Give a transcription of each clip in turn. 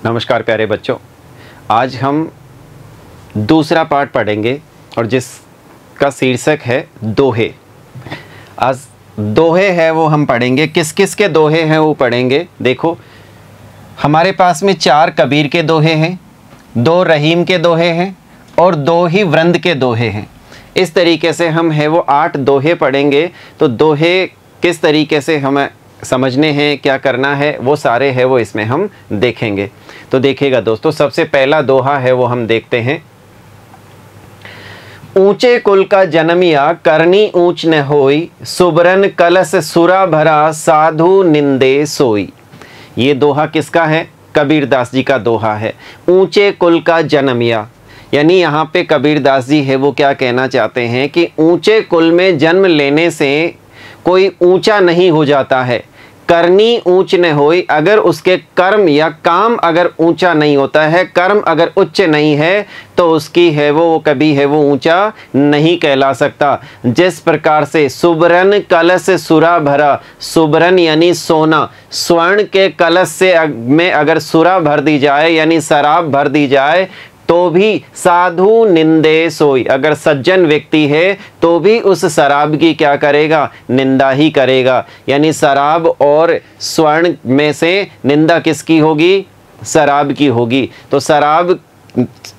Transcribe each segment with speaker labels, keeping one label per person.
Speaker 1: नमस्कार प्यारे बच्चों, आज हम दूसरा पाठ पढ़ेंगे और जिसका शीर्षक है दोहे। आज दोहे है वो हम पढ़ेंगे। किस किस के दोहे हैं वो पढ़ेंगे। देखो, हमारे पास में 4 कबीर के दोहे हैं, 2 रहीम के दोहे हैं और 2 ही वृंद के दोहे हैं। इस तरीके से हम है वो 8 दोहे पढ़ेंगे। तो दोहे किस तरीके से हमें समझने हैं, क्या करना है, वो सारे है वो इसमें हम देखेंगे। तो देखिएगा दोस्तों, सबसे पहला दोहा है वो हम देखते हैं। ऊंचे कुल का जन्मिया करनी ऊंच न होई, सुबरन कलश सुरा भरा साधु निंदे सोई। ये दोहा किसका है? कबीरदास जी का दोहा है। ऊंचे कुल का जन्मिया यानी यहाँ पे कबीरदास जी है वो क्या कहना चाहते हैं कि ऊंचे कुल में जन्म लेने से कोई ऊंचा नहीं हो जाता है। करनी ऊंच न होई, अगर उसके कर्म या काम अगर ऊंचा नहीं होता है, कर्म अगर उच्च नहीं है तो उसकी है वो कभी है वो ऊंचा नहीं कहला सकता। जिस प्रकार से सुबरन कलश सुरा भरा, सुबरन यानी सोना, स्वर्ण के कलश से में अगर सुरा भर दी जाए यानी शराब भर दी जाए तो भी साधु निंदे सोई, अगर सज्जन व्यक्ति है तो भी उस शराब की क्या करेगा? निंदा ही करेगा। यानी शराब और स्वर्ण में से निंदा किसकी होगी? शराब की होगी। तो शराब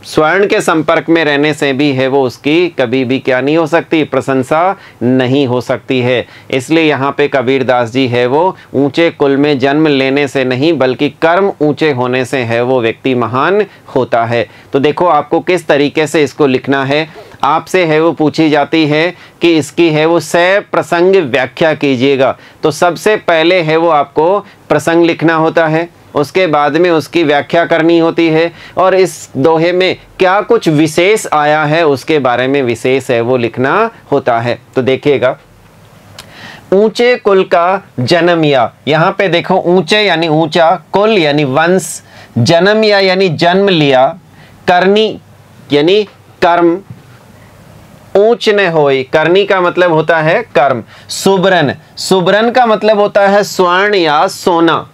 Speaker 1: स्वर्ण के संपर्क में रहने से भी है वो उसकी कभी भी क्या नहीं हो सकती? प्रशंसा नहीं हो सकती है। इसलिए यहाँ पे कबीरदास जी है वो ऊंचे कुल में जन्म लेने से नहीं बल्कि कर्म ऊंचे होने से है वो व्यक्ति महान होता है। तो देखो, आपको किस तरीके से इसको लिखना है। आपसे है वो पूछी जाती है कि इसकी है वो सह प्रसंग व्याख्या कीजिएगा। तो सबसे पहले है वो आपको प्रसंग लिखना होता है, उसके बाद में उसकी व्याख्या करनी होती है और इस दोहे में क्या कुछ विशेष आया है उसके बारे में विशेष है वो लिखना होता है। तो देखिएगा, ऊंचे कुल का जन्मिया, यहाँ पे देखो ऊंचे यानी ऊंचा, कुल यानी वंश, जन्मिया यानी जन्म लिया, करनी यानी कर्म, ऊंच न होई, करनी का मतलब होता है कर्म, सुबरन, सुबरन का मतलब होता है स्वर्ण या सोना,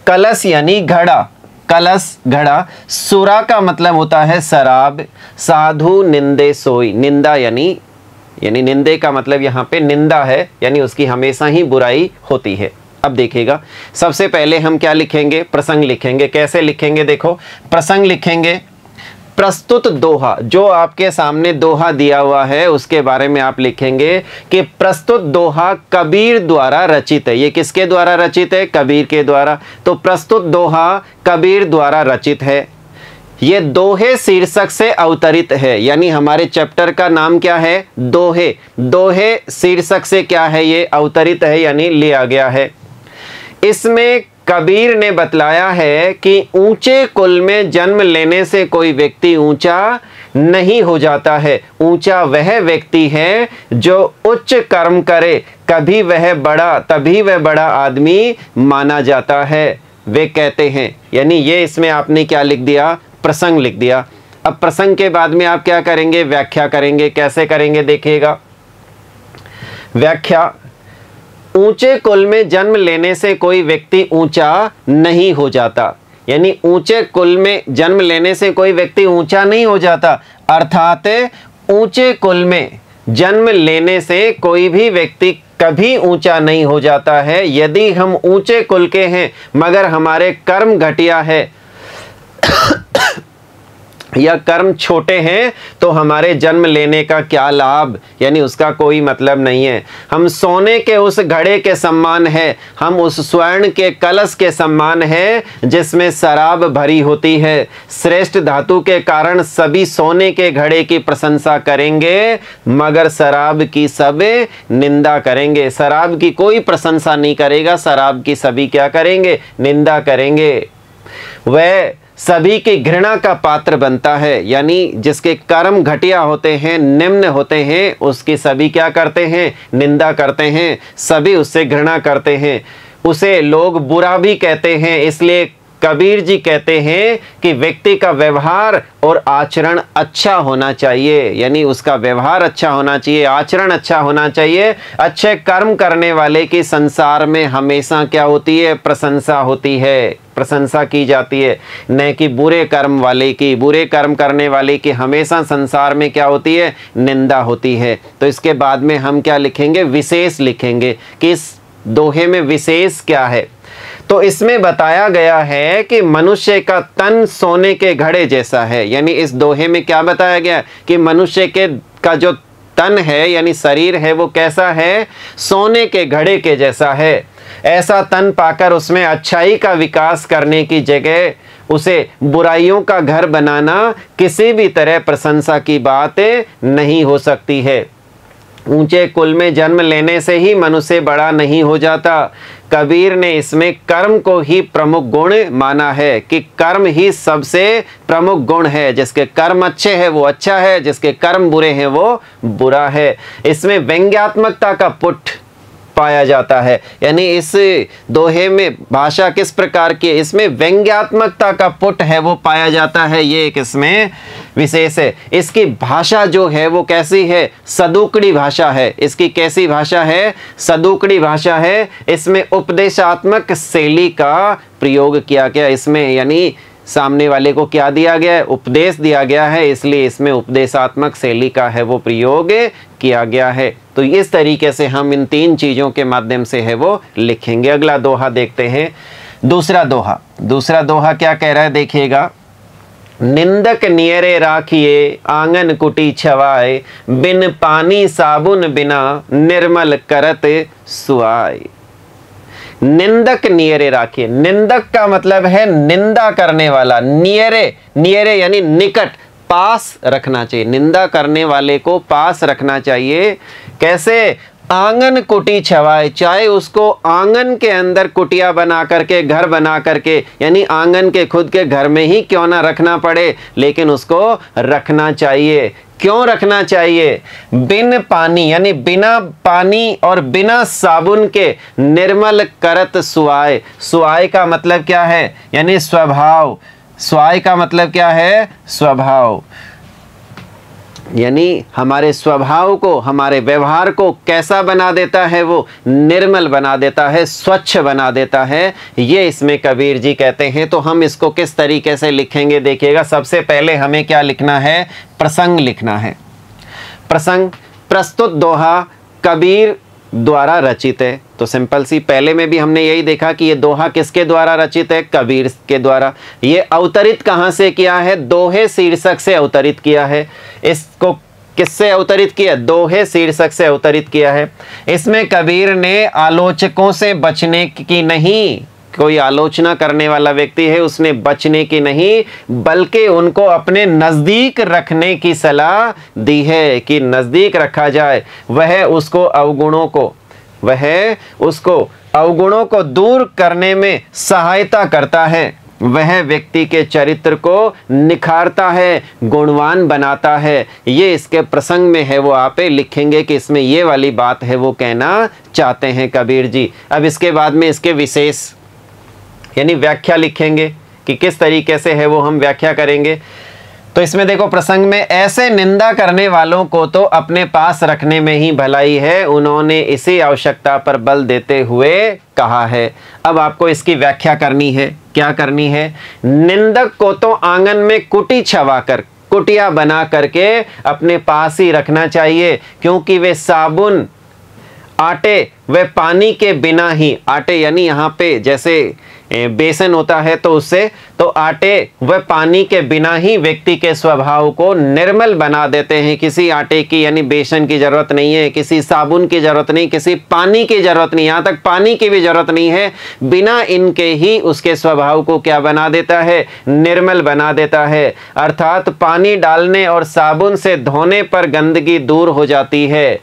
Speaker 1: कलश यानी घड़ा, कलश घड़ा, सुरा का मतलब होता है शराब, साधु निंदे सोई, निंदा यानी निंदे का मतलब यहाँ पे निंदा है यानी उसकी हमेशा ही बुराई होती है। अब देखिएगा, सबसे पहले हम क्या लिखेंगे? प्रसंग लिखेंगे। कैसे लिखेंगे? देखो, प्रसंग लिखेंगे। प्रस्तुत दोहा, जो आपके सामने दोहा दिया हुआ है उसके बारे में आप लिखेंगे कि प्रस्तुत दोहा कबीर द्वारा रचित है। ये किसके द्वारा रचित है? कबीर के द्वारा। तो प्रस्तुत दोहा कबीर द्वारा रचित है। ये दोहे शीर्षक से अवतरित है, यानी हमारे चैप्टर का नाम क्या है? दोहे। दोहे शीर्षक से क्या है? ये अवतरित है यानी लिया गया है। इसमें कबीर ने बतलाया है कि ऊंचे कुल में जन्म लेने से कोई व्यक्ति ऊंचा नहीं हो जाता है। ऊंचा वह व्यक्ति है जो उच्च कर्म करे, तभी वह बड़ा आदमी माना जाता है, वे कहते हैं। यानी ये इसमें आपने क्या लिख दिया? प्रसंग लिख दिया। अब प्रसंग के बाद में आप क्या करेंगे? व्याख्या करेंगे। कैसे करेंगे? देखिएगा, व्याख्या। ऊंचे कुल में जन्म लेने से कोई व्यक्ति ऊंचा नहीं हो जाता, यानी ऊंचे कुल में जन्म लेने से कोई व्यक्ति ऊंचा नहीं हो जाता, अर्थात ऊंचे कुल में जन्म लेने से कोई भी व्यक्ति कभी ऊंचा नहीं हो जाता है। यदि हम ऊंचे कुल के हैं मगर हमारे कर्म घटिया है या कर्म छोटे हैं तो हमारे जन्म लेने का क्या लाभ? यानी उसका कोई मतलब नहीं है। हम सोने के उस घड़े के समान है, हम उस स्वर्ण के कलश के समान है जिसमें शराब भरी होती है। श्रेष्ठ धातु के कारण सभी सोने के घड़े की प्रशंसा करेंगे मगर शराब की सब निंदा करेंगे। शराब की कोई प्रशंसा नहीं करेगा, शराब की सभी क्या करेंगे? निंदा करेंगे। वह सभी की घृणा का पात्र बनता है, यानी जिसके कर्म घटिया होते हैं, निम्न होते हैं, उसकी सभी क्या करते हैं? निंदा करते हैं, सभी उससे घृणा करते हैं, उसे लोग बुरा भी कहते हैं। इसलिए कबीर जी कहते हैं कि व्यक्ति का व्यवहार और आचरण अच्छा होना चाहिए, यानी उसका व्यवहार अच्छा होना चाहिए, आचरण अच्छा होना चाहिए। अच्छे कर्म करने वाले की संसार में हमेशा क्या होती है? प्रशंसा होती है, प्रशंसा की जाती है, न कि बुरे कर्म वाले की। बुरे कर्म करने वाले की हमेशा संसार में क्या होती है? निंदा होती है। तो इसके बाद में हम क्या लिखेंगे? विशेष लिखेंगे कि इस दोहे में विशेष क्या है। तो इसमें बताया गया है कि मनुष्य का तन सोने के घड़े जैसा है, यानी इस दोहे में क्या बताया गया कि मनुष्य के का जो तन है यानी शरीर है वो कैसा है? सोने के घड़े के जैसा है। ऐसा तन पाकर उसमें अच्छाई का विकास करने की जगह उसे बुराइयों का घर बनाना किसी भी तरह प्रशंसा की बात नहीं हो सकती है। ऊंचे कुल में जन्म लेने से ही मनुष्य बड़ा नहीं हो जाता। कबीर ने इसमें कर्म को ही प्रमुख गुण माना है कि कर्म ही सबसे प्रमुख गुण है। जिसके कर्म अच्छे हैं वो अच्छा है, जिसके कर्म बुरे हैं वो बुरा है। इसमें व्यंग्यात्मकता का पुट पाया जाता है, यानी इस दोहे में भाषा किस प्रकार की है? इसमें व्यंग्यात्मकता का पुट है वो पाया जाता है, ये एक इसमें विशेष है। इसकी भाषा जो है वो कैसी है? सदुकड़ी भाषा है। इसकी कैसी भाषा है? सदुकड़ी भाषा है। इसमें उपदेशात्मक शैली का प्रयोग किया गया इसमें, यानी सामने वाले को क्या दिया गया है? उपदेश दिया गया है, इसलिए इसमें उपदेशात्मक शैली का है वो प्रयोग किया गया है। तो इस तरीके से हम इन तीन चीजों के माध्यम से है वो लिखेंगे। अगला दोहा देखते हैं, दूसरा दोहा। दूसरा दोहा क्या कह रहा है देखिएगा। निंदक नियरे राखिए आंगन कुटी छवाए, बिन पानी साबुन बिना निर्मल करत सुआए। निंदक नियरे राखिए। निंदक का मतलब है निंदा करने वाला। नियरे, नियरे यानी निकट, पास रखना चाहिए। निंदा करने वाले को पास रखना चाहिए। कैसे? आंगन कुटी छवाए, चाहे उसको आंगन के अंदर कुटिया बना करके, घर बना करके, यानी आंगन के खुद के घर में ही क्यों ना रखना पड़े, लेकिन उसको रखना चाहिए। क्यों रखना चाहिए? बिन पानी यानी बिना पानी और बिना साबुन के निर्मल करत सुआए। सुआए का मतलब क्या है? यानी स्वभाव। सुआए का मतलब क्या है? स्वभाव, यानी हमारे स्वभाव को, हमारे व्यवहार को कैसा बना देता है? वो निर्मल बना देता है, स्वच्छ बना देता है। ये इसमें कबीर जी कहते हैं। तो हम इसको किस तरीके से लिखेंगे देखिएगा। सबसे पहले हमें क्या लिखना है? प्रसंग लिखना है। प्रसंग, प्रस्तुत दोहा कबीर द्वारा रचित है। तो सिंपल सी, पहले में भी हमने यही देखा कि ये दोहा किसके द्वारा रचित है? कबीर के द्वारा। ये अवतरित कहाँ से किया है? दोहे शीर्षक से अवतरित किया है। इसको किससे अवतरित किया? दोहे शीर्षक से अवतरित किया है। इसमें कबीर ने आलोचकों से बचने की नहीं, कोई आलोचना करने वाला व्यक्ति है उसने बचने की नहीं, बल्कि उनको अपने नज़दीक रखने की सलाह दी है कि नज़दीक रखा जाए। वह उसको अवगुणों को दूर करने में सहायता करता है। वह व्यक्ति के चरित्र को निखारता है, गुणवान बनाता है। ये इसके प्रसंग में है वो आप लिखेंगे कि इसमें ये वाली बात है वो कहना चाहते हैं कबीर जी। अब इसके बाद में इसके विशेष यानी व्याख्या लिखेंगे कि किस तरीके से है वो हम व्याख्या करेंगे। तो इसमें देखो प्रसंग में, ऐसे निंदा करने वालों को तो अपने पास रखने में ही भलाई है, उन्होंने इसी आवश्यकता पर बल देते हुए कहा है। अब आपको इसकी व्याख्या करनी है। क्या करनी है? निंदक को तो आंगन में कुटी छवाकर, कुटिया बना करके अपने पास ही रखना चाहिए, क्योंकि वे साबुन, आटे व पानी के बिना ही, आटे यानी यहाँ पे जैसे बेसन होता है तो उससे, तो आटे व पानी के बिना ही व्यक्ति के स्वभाव को निर्मल बना देते हैं। किसी आटे की यानी बेसन की जरूरत नहीं है, किसी साबुन की जरूरत नहीं, किसी पानी की जरूरत नहीं, यहाँ तक पानी की भी जरूरत नहीं है। बिना इनके ही उसके स्वभाव को क्या बना देता है? निर्मल बना देता है। अर्थात पानी डालने और साबुन से धोने पर गंदगी दूर हो जाती है।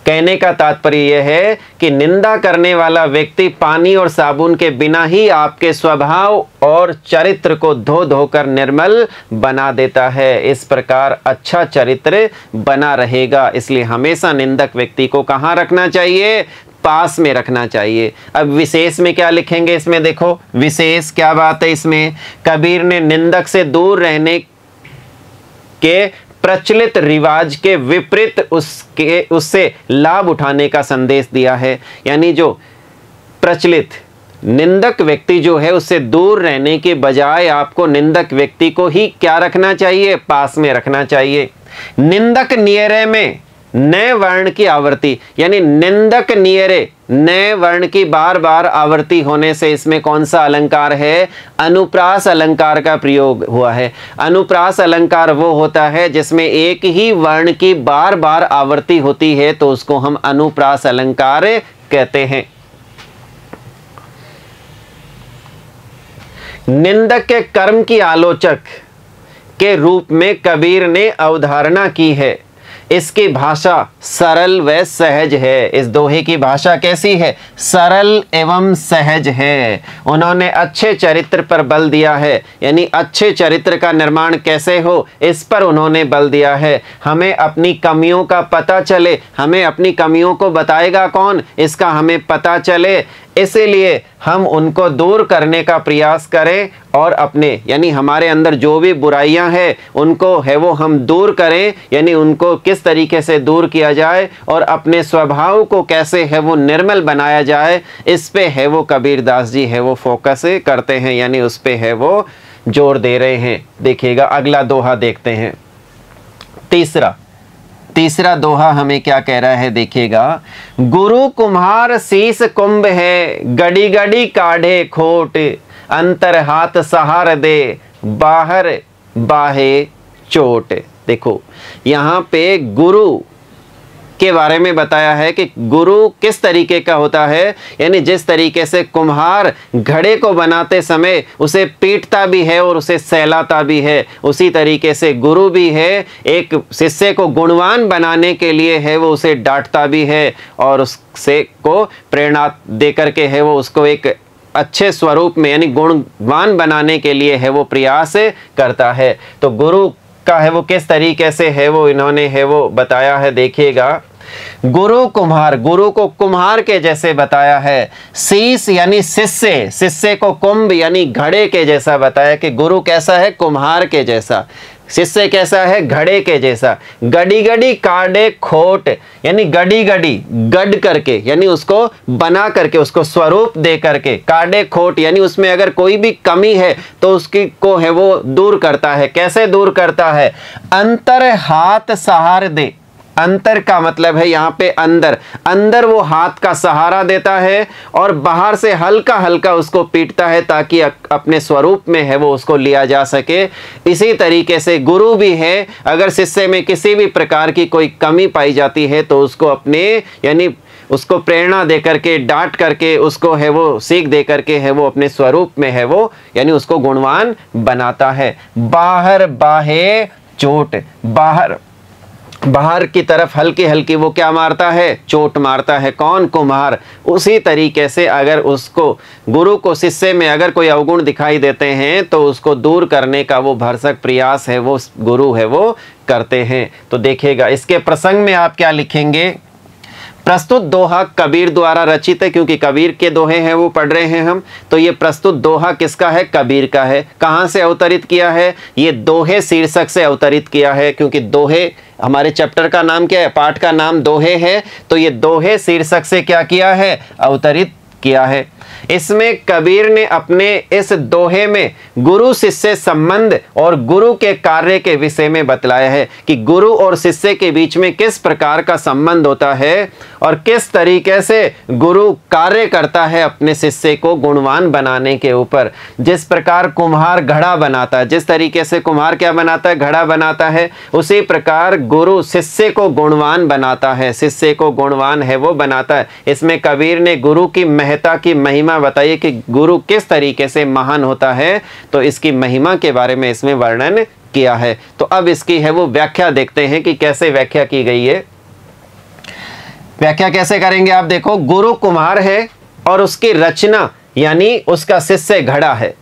Speaker 1: कहने का तात्पर्य यह है कि निंदा करने वाला व्यक्ति पानी और साबुन के बिना ही आपके स्वभाव और चरित्र को धो धोकर निर्मल बना देता है। इस प्रकार अच्छा चरित्र बना रहेगा। इसलिए हमेशा निंदक व्यक्ति को कहाँ रखना चाहिए? पास में रखना चाहिए। अब विशेष में क्या लिखेंगे इसमें, देखो विशेष क्या बात है इसमें, कबीर ने निंदक से दूर रहने के प्रचलित रिवाज के विपरीत उससे लाभ उठाने का संदेश दिया है। यानी जो प्रचलित निंदक व्यक्ति जो है उससे दूर रहने के बजाय आपको निंदक व्यक्ति को ही क्या रखना चाहिए, पास में रखना चाहिए। निंदक नियरे में नए वर्ण की आवृत्ति, यानी निंदक नियरे नए वर्ण की बार बार आवृत्ति होने से इसमें कौन सा अलंकार है, अनुप्रास अलंकार का प्रयोग हुआ है। अनुप्रास अलंकार वो होता है जिसमें एक ही वर्ण की बार बार आवृत्ति होती है, तो उसको हम अनुप्रास अलंकार कहते हैं। निंदक के कर्म की आलोचक के रूप में कबीर ने अवधारणा की है। इसकी भाषा सरल व सहज है। इस दोहे की भाषा कैसी है, सरल एवं सहज है। उन्होंने अच्छे चरित्र पर बल दिया है, यानी अच्छे चरित्र का निर्माण कैसे हो इस पर उन्होंने बल दिया है। हमें अपनी कमियों का पता चले, हमें अपनी कमियों को बताएगा कौन, इसका हमें पता चले, इसीलिए हम उनको दूर करने का प्रयास करें और अपने यानी हमारे अंदर जो भी बुराइयां हैं उनको है वो हम दूर करें, यानी उनको किस तरीके से दूर किया जाए और अपने स्वभाव को कैसे है वो निर्मल बनाया जाए, इस पे है वो कबीरदास जी है वो फोकस करते हैं, यानी उस पे है वो जोर दे रहे हैं। देखिएगा अगला दोहा देखते हैं। तीसरा दोहा हमें क्या कह रहा है, देखिएगा, गुरु कुम्हार शीस कुंभ है, गड़ी गड़ी काढ़े खोट, अंतर हाथ सहार दे, बाहर बाहे चोट। देखो यहाँ पे गुरु के बारे में बताया है कि गुरु किस तरीके का होता है, यानी जिस तरीके से कुम्हार घड़े को बनाते समय उसे पीटता भी है और उसे सहलाता भी है, उसी तरीके से गुरु भी है, एक शिष्य को गुणवान बनाने के लिए है वो उसे डांटता भी है और उससे को प्रेरणा दे करके है वो उसको एक अच्छे स्वरूप में यानी गुणवान बनाने के लिए है वो प्रयास करता है। तो गुरु का है वो किस तरीके से है वो इन्होंने है वो बताया है। देखिएगा, गुरु कुम्हार, गुरु को कुम्हार के जैसे बताया है। शीश यानी शिष्य, शिष्य को कुंभ यानी घड़े के जैसा बताया कि गुरु कैसा है, कुम्हार के जैसा, शिष्य कैसा है, घड़े के जैसा। गड़ी गड़ी काढ़े खोट, यानी गड़ी गड़ी गढ़ करके यानी उसको बना करके उसको स्वरूप दे करके, काढ़े खोट यानी उसमें अगर कोई भी कमी है तो उसकी को है वो दूर करता है। कैसे दूर करता है, अंतर हाथ सहार दे, अंतर का मतलब है यहाँ पे अंदर, अंदर वो हाथ का सहारा देता है और बाहर से हल्का हल्का उसको पीटता है ताकि अपने स्वरूप में है वो उसको लिया जा सके। इसी तरीके से गुरु भी है, अगर शिष्य में किसी भी प्रकार की कोई कमी पाई जाती है तो उसको अपने यानी उसको प्रेरणा दे करके, डांट करके, उसको है वो सीख दे करके है वो अपने स्वरूप में है वो यानी उसको गुणवान बनाता है। बाहर बाहे चोट, बाहर बाहर की तरफ हल्की हल्की वो क्या मारता है, चोट मारता है। कौन, कुम्हार। उसी तरीके से अगर उसको गुरु को शिष्य में अगर कोई अवगुण दिखाई देते हैं तो उसको दूर करने का वो भरसक प्रयास है वो गुरु है वो करते हैं। तो देखिएगा इसके प्रसंग में आप क्या लिखेंगे, प्रस्तुत दोहा कबीर द्वारा रचित है, क्योंकि कबीर के दोहे हैं वो पढ़ रहे हैं हम, तो ये प्रस्तुत दोहा किसका है, कबीर का है। कहाँ से अवतरित किया है, ये दोहे शीर्षक से अवतरित किया है, क्योंकि दोहे हमारे चैप्टर का नाम क्या है, पाठ का नाम दोहे है, तो ये दोहे शीर्षक से क्या किया है, अवतरित किया है। इसमें कबीर ने अपने इस दोहे में गुरु शिष्य संबंध और गुरु के कार्य के विषय में बतलाया है कि गुरु और शिष्य के बीच में किस प्रकार का संबंध होता है और किस तरीके से गुरु कार्य करता है अपने शिष्य को गुणवान बनाने के ऊपर। जिस प्रकार कुम्हार घड़ा बनाता है, जिस तरीके से कुम्हार क्या बनाता है, घड़ा बनाता है, उसी प्रकार गुरु शिष्य को गुणवान बनाता है, शिष्य को गुणवान है वो बनाता है। इसमें कबीर ने गुरु की महत्ता की महिमा बताइए कि गुरु किस तरीके से महान होता है, तो इसकी महिमा के बारे में इसमें वर्णन किया है। तो अब इसकी है वो व्याख्या देखते हैं कि कैसे व्याख्या की गई है। व्याख्या कैसे करेंगे आप देखो, गुरु कुम्हार है और उसकी रचना यानी उसका शिष्य घड़ा है।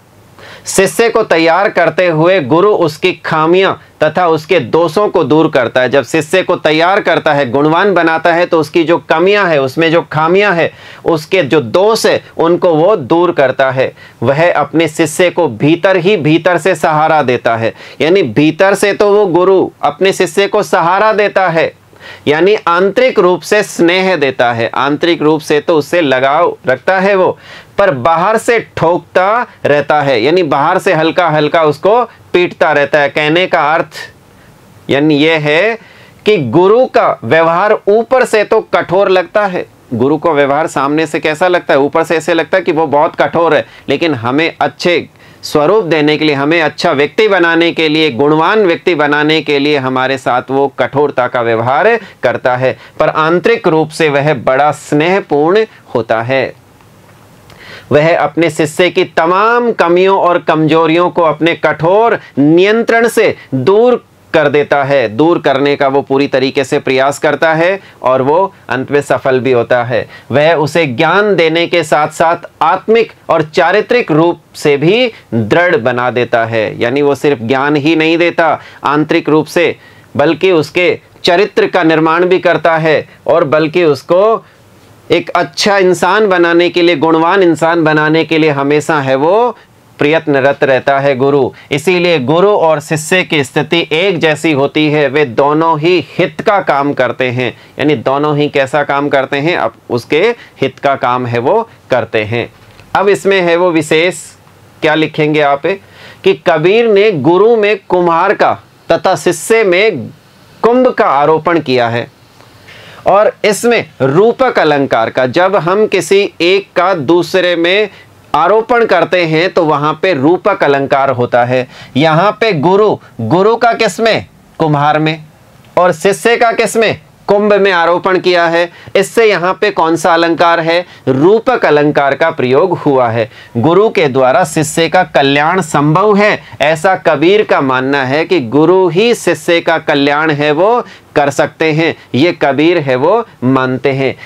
Speaker 1: शिष्य को तैयार करते हुए गुरु उसकी खामियां तथा उसके दोषों को दूर करता है। जब शिष्य को तैयार करता है, गुणवान बनाता है, तो उसकी जो कमियां है, उसमें जो खामियां है, उसके जो दोष है, उनको वो दूर करता है। वह अपने शिष्य को भीतर ही भीतर से सहारा देता है, यानी भीतर से तो वो गुरु अपने शिष्य को सहारा देता है, यानी आंतरिक रूप से स्नेह देता है, आंतरिक रूप से तो उससे लगाव रखता है वो, पर बाहर से ठोकता रहता है, यानी बाहर से हल्का हल्का उसको पीटता रहता है। कहने का अर्थ यानी ये है कि गुरु का व्यवहार ऊपर से तो कठोर लगता है, गुरु का व्यवहार सामने से कैसा लगता है, ऊपर से ऐसे लगता है कि वो बहुत कठोर है, लेकिन हमें अच्छे स्वरूप देने के लिए, हमें अच्छा व्यक्ति बनाने के लिए, गुणवान व्यक्ति बनाने के लिए हमारे साथ वो कठोरता का व्यवहार करता है, पर आंतरिक रूप से वह बड़ा स्नेहपूर्ण होता है। वह अपने शिष्य की तमाम कमियों और कमजोरियों को अपने कठोर नियंत्रण से दूर कर देता है, दूर करने का वो पूरी तरीके से प्रयास करता है और वो अंत में सफल भी होता है। वह उसे ज्ञान देने के साथ साथ आत्मिक और चारित्रिक रूप से भी दृढ़ बना देता है, यानी वो सिर्फ ज्ञान ही नहीं देता आंतरिक रूप से, बल्कि उसके चरित्र का निर्माण भी करता है, और बल्कि उसको एक अच्छा इंसान बनाने के लिए, गुणवान इंसान बनाने के लिए हमेशा है वो प्रयत्नरत रहता है गुरु। इसीलिए गुरु और शिष्य की स्थिति एक जैसी होती है, वे दोनों ही हित का काम करते हैं, यानी दोनों ही कैसा काम करते हैं, अब उसके हित का काम है वो करते हैं। अब इसमें है वो विशेष क्या लिखेंगे आप कि कबीर ने गुरु में कुम्हार का तथा शिष्य में कुंभ का आरोपण किया है, और इसमें रूपक अलंकार का, जब हम किसी एक का दूसरे में आरोपण करते हैं तो वहां पे रूपक अलंकार होता है। यहां पे गुरु का किसमें, कुम्हार में, और शिष्य का किसमें, कुंभ में आरोपण किया है। इससे यहां पे कौन सा अलंकार है, रूपक अलंकार का प्रयोग हुआ है। गुरु के द्वारा शिष्य का कल्याण संभव है, ऐसा कबीर का मानना है कि गुरु ही शिष्य का कल्याण है वो कर सकते हैं, ये कबीर है वो मानते हैं।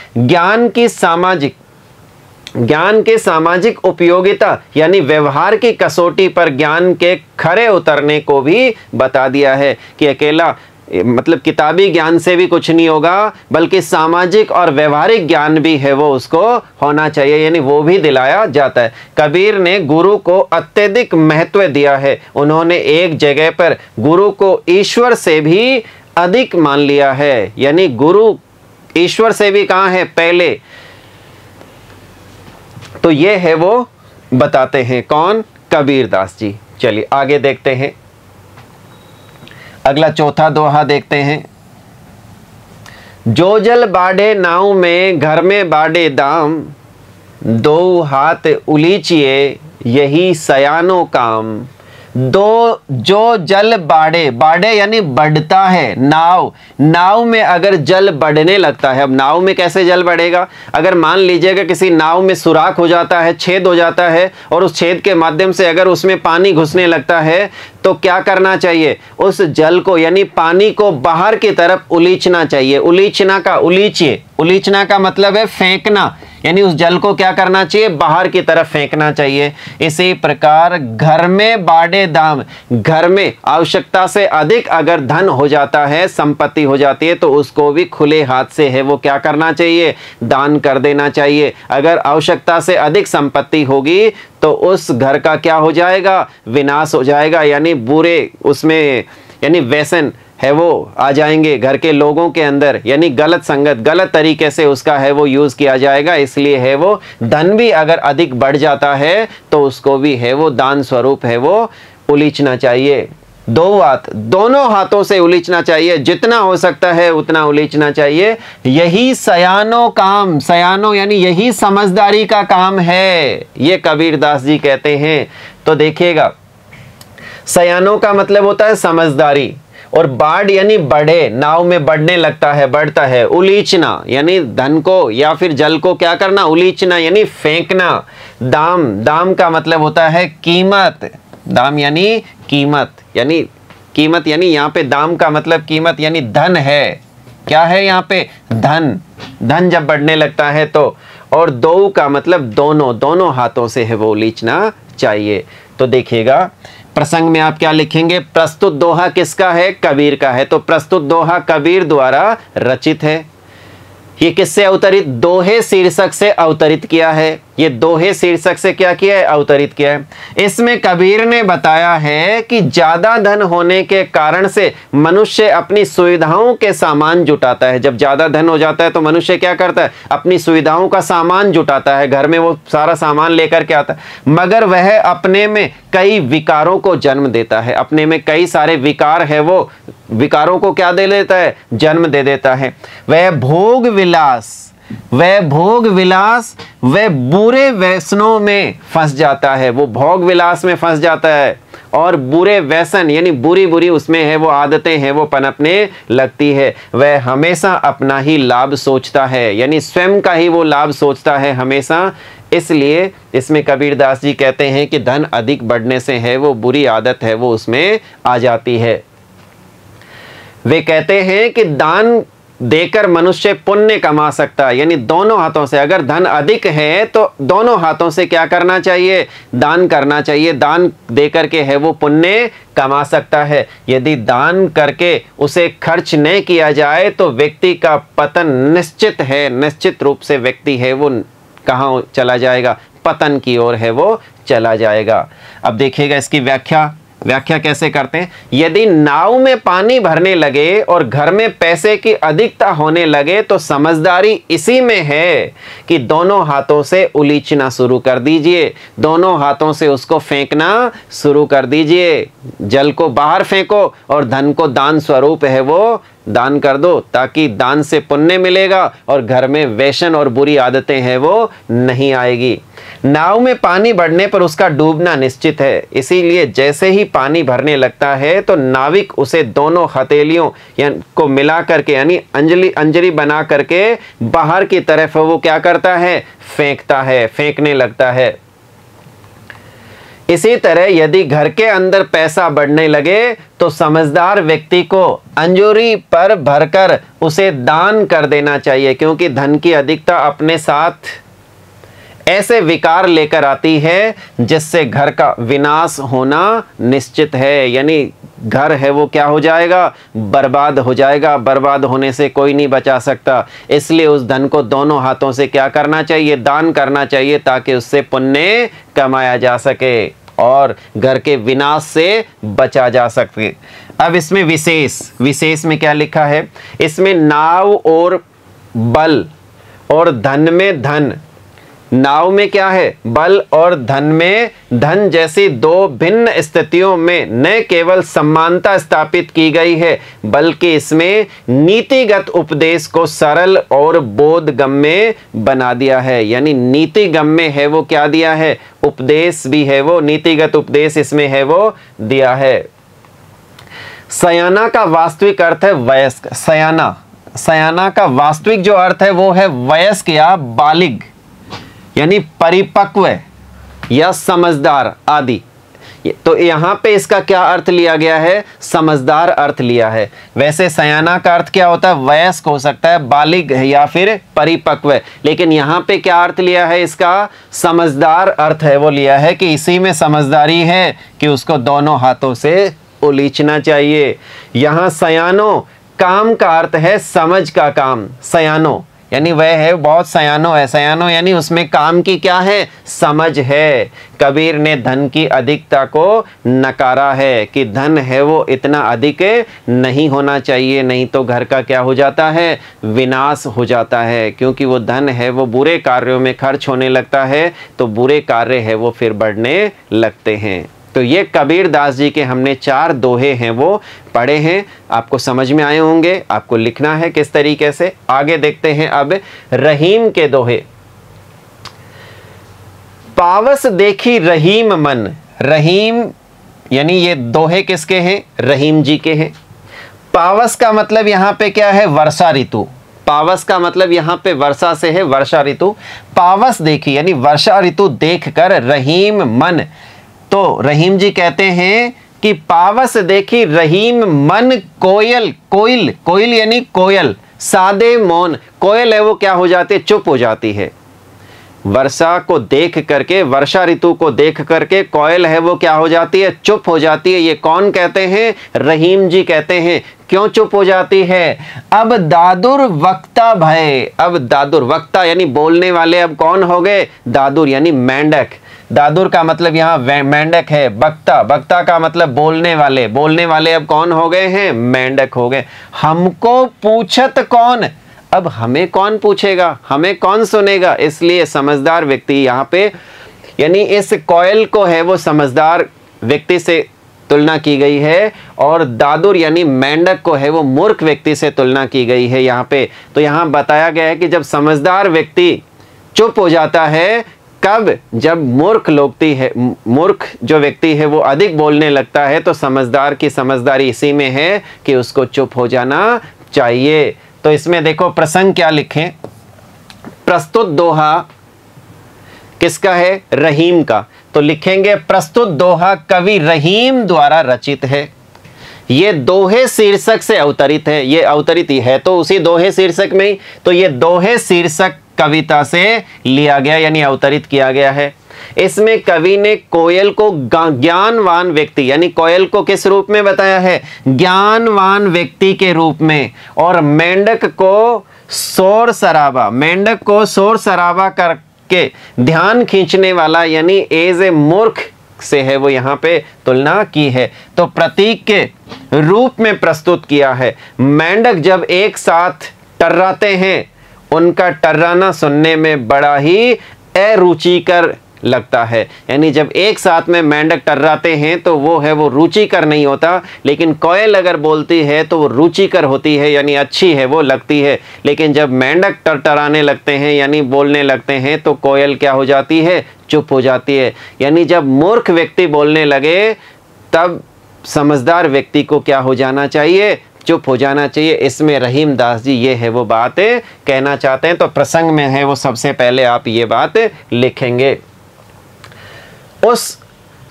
Speaker 1: ज्ञान के सामाजिक उपयोगिता यानी व्यवहार की कसौटी पर ज्ञान के खरे उतरने को भी बता दिया है कि अकेला मतलब किताबी ज्ञान से भी कुछ नहीं होगा, बल्कि सामाजिक और व्यवहारिक ज्ञान भी है वो उसको होना चाहिए, यानी वो भी दिलाया जाता है। कबीर ने गुरु को अत्यधिक महत्व दिया है। उन्होंने एक जगह पर गुरु को ईश्वर से भी अधिक मान लिया है, यानी गुरु ईश्वर से भी कहाँ है पहले, तो ये है वो बताते हैं कौन, कबीर दास जी। चलिए आगे देखते हैं, अगला चौथा दोहा देखते हैं। जो जल बाढ़े नाव में, घर में बाढ़े दाम, दो हाथ उलीचिए यही सयानो काम। जो जल बाढ़े यानी बढ़ता है, नाव में अगर जल बढ़ने लगता है, अब नाव में कैसे जल बढ़ेगा, अगर मान लीजिएगा किसी नाव में सुराख हो जाता है, छेद हो जाता है, और उस छेद के माध्यम से अगर उसमें पानी घुसने लगता है तो क्या करना चाहिए, उस जल को यानी पानी को बाहर की तरफ उलीचना चाहिए। उलीचना का मतलब है फेंकना, यानी उस जल को क्या करना चाहिए, बाहर की तरफ फेंकना चाहिए। इसी प्रकार घर में बाढ़े दाम, घर में आवश्यकता से अधिक अगर धन हो जाता है, संपत्ति हो जाती है, तो उसको भी खुले हाथ से है वो क्या करना चाहिए, दान कर देना चाहिए। अगर आवश्यकता से अधिक संपत्ति होगी तो उस घर का क्या हो जाएगा, विनाश हो जाएगा, यानी बुरे उसमें यानी व्यसन है वो आ जाएंगे घर के लोगों के अंदर, यानी गलत संगत, गलत तरीके से उसका है वो यूज किया जाएगा। इसलिए है वो धन भी अगर अधिक बढ़ जाता है तो उसको भी है वो दान स्वरूप है वो उलीचना चाहिए। दोनों हाथों से उलीचना चाहिए, जितना हो सकता है उतना उलीचना चाहिए। यही सयानो काम, सयानो यानी यही समझदारी का काम है, ये कबीर दास जी कहते हैं। तो देखिएगा, सयानो का मतलब होता है समझदारी, और बाढ़ यानी बढ़े, नाव में बढ़ने लगता है, बढ़ता है। उलीचना यानी धन को या फिर जल को क्या करना, उलीचना यानी फेंकना। दाम का मतलब होता है कीमत, दाम यानी कीमत, यानी यहाँ पे दाम का मतलब कीमत यानी धन है। क्या है यहाँ पे, धन जब बढ़ने लगता है तो। और दो का मतलब दोनों हाथों से है वो उलीचना चाहिए। तो देखिएगा प्रसंग में आप क्या लिखेंगे, प्रस्तुत दोहा किसका है, कबीर का है। तो प्रस्तुत दोहा कबीर द्वारा रचित है। ये किससे अवतरित, दोहे शीर्षक से अवतरित किया है। ये दोहे शीर्षक से क्या किया है, अवतरित किया है। इसमें कबीर ने बताया है कि ज्यादा धन होने के कारण से मनुष्य अपनी सुविधाओं के सामान जुटाता है। जब ज्यादा धन हो जाता है तो मनुष्य क्या करता है, अपनी सुविधाओं का सामान जुटाता है, घर में वो सारा सामान लेकर के आता है, मगर वह अपने में कई विकारों को जन्म देता है। अपने में कई सारे विकार है, वो विकारों को क्या दे देता है, जन्म दे देता है। वह भोग विलास वह बुरे व्यसनों में फंस जाता है। वो भोग विलास में फंस जाता है और बुरे व्यसन यानी बुरी बुरी उसमें है वो आदतें हैं वो पनपने लगती है। वह हमेशा अपना ही लाभ सोचता है, यानी स्वयं का ही वो लाभ सोचता है हमेशा। इसलिए इसमें कबीरदास जी कहते हैं कि धन अधिक बढ़ने से है वो बुरी आदत है वो उसमें आ जाती है। वे कहते हैं कि दान देकर मनुष्य पुण्य कमा सकता है, यानी दोनों हाथों से। अगर धन अधिक है तो दोनों हाथों से क्या करना चाहिए, दान करना चाहिए। दान देकर के है वो पुण्य कमा सकता है। यदि दान करके उसे खर्च नहीं किया जाए तो व्यक्ति का पतन निश्चित है, निश्चित रूप से व्यक्ति है वो कहाँ चला जाएगा, पतन की ओर है वो चला जाएगा। अब देखिएगा इसकी व्याख्या कैसे करते हैं। यदि नाव में पानी भरने लगे और घर में पैसे की अधिकता होने लगे तो समझदारी इसी में है कि दोनों हाथों से उलीचना शुरू कर दीजिए, दोनों हाथों से उसको फेंकना शुरू कर दीजिए। जल को बाहर फेंको और धन को दान स्वरूप है वो दान कर दो, ताकि दान से पुण्य मिलेगा और घर में व्यसन और बुरी आदतें हैं वो नहीं आएगी। नाव में पानी बढ़ने पर उसका डूबना निश्चित है, इसीलिए जैसे ही पानी भरने लगता है तो नाविक उसे दोनों हथेलियों को मिला करके यानी अंजलि बना करके बाहर की तरफ वो क्या करता है, फेंकता है, फेंकने लगता है। इसी तरह यदि घर के अंदर पैसा बढ़ने लगे तो समझदार व्यक्ति को अंजूरी पर भरकर उसे दान कर देना चाहिए, क्योंकि धन की अधिकता अपने साथ ऐसे विकार लेकर आती है जिससे घर का विनाश होना निश्चित है। यानी घर है वो क्या हो जाएगा, बर्बाद हो जाएगा। बर्बाद होने से कोई नहीं बचा सकता। इसलिए उस धन को दोनों हाथों से क्या करना चाहिए, दान करना चाहिए, ताकि उससे पुण्य कमाया जा सके और घर के विनाश से बचा जा सके। अब इसमें विशेष में क्या लिखा है, इसमें नाव और बल और धन में धन, नाव में क्या है, बल और धन में धन जैसी दो भिन्न स्थितियों में न केवल समानता स्थापित की गई है बल्कि इसमें नीतिगत उपदेश को सरल और बोधगम्य बना दिया है। यानी नीतिगम्य है वो क्या दिया है, उपदेश भी है वो, नीतिगत उपदेश इसमें है वो दिया है। सयाना का वास्तविक अर्थ है वयस्क। सयाना का वास्तविक जो अर्थ है वो है वयस्क या बालिग, यानी परिपक्व या समझदार आदि। तो यहाँ पे इसका क्या अर्थ लिया गया है, समझदार अर्थ लिया है। वैसे सयाना का अर्थ क्या होता है, वयस्क हो सकता है, बालिग या फिर परिपक्व, लेकिन यहाँ पे क्या अर्थ लिया है इसका, समझदार अर्थ है वो लिया है कि इसी में समझदारी है कि उसको दोनों हाथों से उलीचना चाहिए। यहाँ सयानो काम का अर्थ है समझ का काम। सयानो यानी वह है बहुत सयानो है, सयानो यानी उसमें काम की क्या है, समझ है। कबीर ने धन की अधिकता को नकारा है कि धन है वो इतना अधिक नहीं होना चाहिए, नहीं तो घर का क्या हो जाता है, विनाश हो जाता है। क्योंकि वो धन है वो बुरे कार्यों में खर्च होने लगता है तो बुरे कार्य है वो फिर बढ़ने लगते हैं। तो ये कबीर दास जी के हमने 4 दोहे हैं वो पढ़े हैं, आपको समझ में आए होंगे। आपको लिखना है किस तरीके से। आगे देखते हैं अब रहीम के दोहे। पावस देखी रहीम मन, रहीम यानी ये दोहे किसके हैं, रहीम जी के हैं। पावस का मतलब यहाँ पे क्या है, वर्षा ऋतु। पावस का मतलब यहाँ पे वर्षा से है, वर्षा ऋतु। पावस देखी यानी वर्षा ऋतु देखकर रहीम मन, तो रहीम जी कहते हैं कि पावस देखी रहीम मन कोयल यानी कोयल, सादे मौन। कोयल है वो क्या हो जाती है, चुप हो जाती है। वर्षा को देख करके, वर्षा ऋतु को देख करके कोयल है वो क्या हो जाती है, चुप हो जाती है। ये कौन कहते हैं, रहीम जी कहते हैं। क्यों चुप हो जाती है, अब दादुर वक्ता भय। अब दादुर, वक्ता यानी बोलने वाले, अब कौन हो गए, दादुर यानी मेंढक। दादुर का मतलब यहाँ मेंढक है। बक्ता, बक्ता का मतलब बोलने वाले, बोलने वाले अब कौन हो गए हैं, मेंढक हो गए। हमको पूछत कौन, अब हमें कौन पूछेगा, हमें कौन सुनेगा, इसलिए समझदार व्यक्ति यहाँ पे, यानी इस कोयल को है वो समझदार व्यक्ति से तुलना की गई है, और दादुर यानी मेंढक को है वो मूर्ख व्यक्ति से तुलना की गई है यहाँ पे। तो यहाँ बताया गया है कि जब समझदार व्यक्ति चुप हो जाता है, कब, जब मूर्ख जो व्यक्ति है वो अधिक बोलने लगता है, तो समझदार की समझदारी इसी में है कि उसको चुप हो जाना चाहिए। तो इसमें देखो प्रसंग क्या लिखें, प्रस्तुत दोहा किसका है, रहीम का। तो लिखेंगे प्रस्तुत दोहा कवि रहीम द्वारा रचित है। ये दोहे शीर्षक से अवतरित है, ये अवतरित ही है तो उसी दोहे शीर्षक में ही, तो ये दोहे शीर्षक कविता से लिया गया यानी अवतरित किया गया है। इसमें कवि ने कोयल को ज्ञानवान व्यक्ति, यानी कोयल को किस रूप में बताया है, ज्ञानवान व्यक्ति के रूप में, और मेंढक को शोर शराबा, मेंढक को शोर शराबा करके ध्यान खींचने वाला यानी एज ए मूर्ख से है वो यहाँ पे तुलना की है। तो प्रतीक के रूप में प्रस्तुत किया है। मेंढक जब एक साथ टर्राते हैं, उनका टर्राना सुनने में बड़ा ही अरुचिकर लगता है। यानी जब एक साथ में मेंढक टर्राते हैं तो वो है वो रुचिकर नहीं होता, लेकिन कोयल अगर बोलती है तो वो रुचिकर होती है, यानी अच्छी है वो लगती है। लेकिन जब मेंढक टरटराने लगते हैं यानी बोलने लगते हैं तो कोयल क्या हो जाती है, चुप हो जाती है। यानी जब मूर्ख व्यक्ति बोलने लगे तब समझदार व्यक्ति को क्या हो जाना चाहिए, चुप हो जाना चाहिए। इसमें रहीम दास जी ये है वो बात कहना चाहते हैं। तो प्रसंग में है वो सबसे पहले आप ये बात लिखेंगे। उस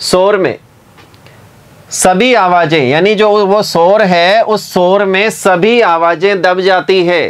Speaker 1: शोर में सभी आवाजें, यानी जो वो शोर है उस शोर में सभी आवाजें दब जाती है।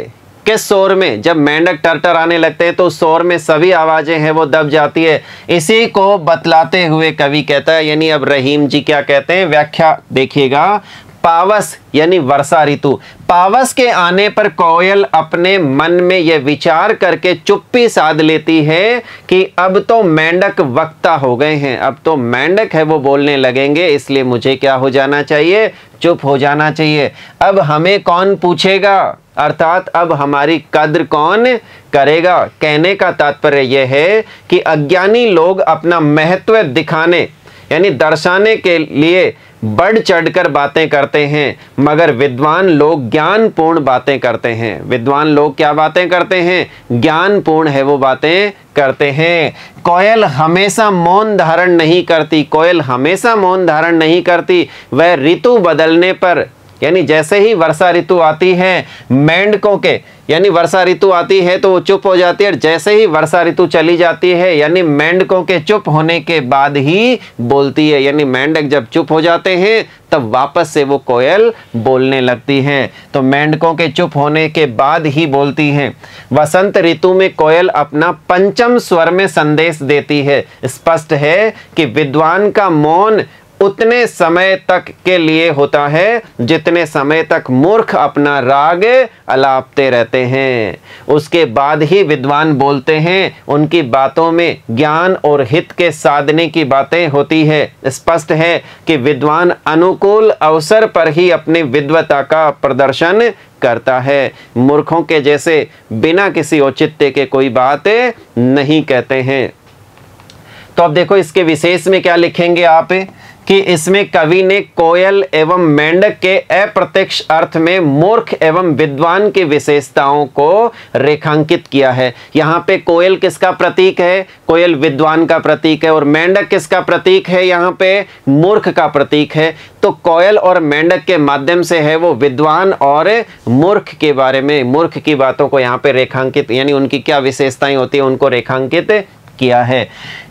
Speaker 1: किस शोर में, जब मेंढक टरटर आने लगते हैं तो उस शोर में सभी आवाजें हैं वो दब जाती है। इसी को बतलाते हुए कवि कहता है, यानी अब रहीम जी क्या कहते हैं, व्याख्या देखिएगा। पावस यानी वर्षा ऋतु, पावस के आने पर कोयल अपने मन में यह विचार करके चुप्पी साध लेती है कि अब तो मेंढक वक्ता हो गए हैं, अब तो मेंढक है वो बोलने लगेंगे, इसलिए मुझे क्या हो जाना चाहिए, चुप हो जाना चाहिए। अब हमें कौन पूछेगा, अर्थात अब हमारी कद्र कौन करेगा। कहने का तात्पर्य यह है कि अज्ञानी लोग अपना महत्व दिखाने यानी दर्शाने के लिए बढ़ चढ़कर बातें करते हैं, मगर विद्वान लोग ज्ञानपूर्ण बातें करते हैं। विद्वान लोग क्या बातें करते हैं, ज्ञानपूर्ण है वो बातें करते हैं। कोयल हमेशा मौन धारण नहीं करती, कोयल हमेशा मौन धारण नहीं करती। वह ऋतु बदलने पर, यानी जैसे ही वर्षा ऋतु आती है, मेंढकों के यानी वर्षा ऋतु आती है तो वो चुप हो जाती है, और जैसे ही वर्षा ऋतु चली जाती है यानी मेंढकों के चुप होने के बाद ही बोलती है। यानी मेंढक जब चुप हो जाते हैं तब वापस से वो कोयल बोलने लगती है। तो मेंढकों के चुप होने के बाद ही बोलती है। वसंत ऋतु में कोयल अपना पंचम स्वर में संदेश देती है। स्पष्ट है कि विद्वान का मौन उतने समय तक के लिए होता है जितने समय तक मूर्ख अपना राग अलापते रहते हैं। उसके बाद ही विद्वान बोलते हैं। उनकी बातों में ज्ञान और हित के साधने की बातें होती है। स्पष्ट है कि विद्वान अनुकूल अवसर पर ही अपनी विद्वता का प्रदर्शन करता है। मूर्खों के जैसे बिना किसी औचित्य के कोई बात नहीं कहते हैं। तो अब देखो इसके विशेष में क्या लिखेंगे आप कि इसमें कवि ने कोयल एवं मेंढक के अप्रत्यक्ष अर्थ में मूर्ख एवं विद्वान की विशेषताओं को रेखांकित किया है। यहाँ पे कोयल किसका प्रतीक है, कोयल विद्वान का प्रतीक है, और मेंढक किसका प्रतीक है, यहाँ पे मूर्ख का प्रतीक है। तो कोयल और मेंढक के माध्यम से है वो विद्वान और मूर्ख के बारे में, मूर्ख की बातों को यहाँ पे रेखांकित, यानी उनकी क्या विशेषताएं होती है उनको रेखांकित किया है।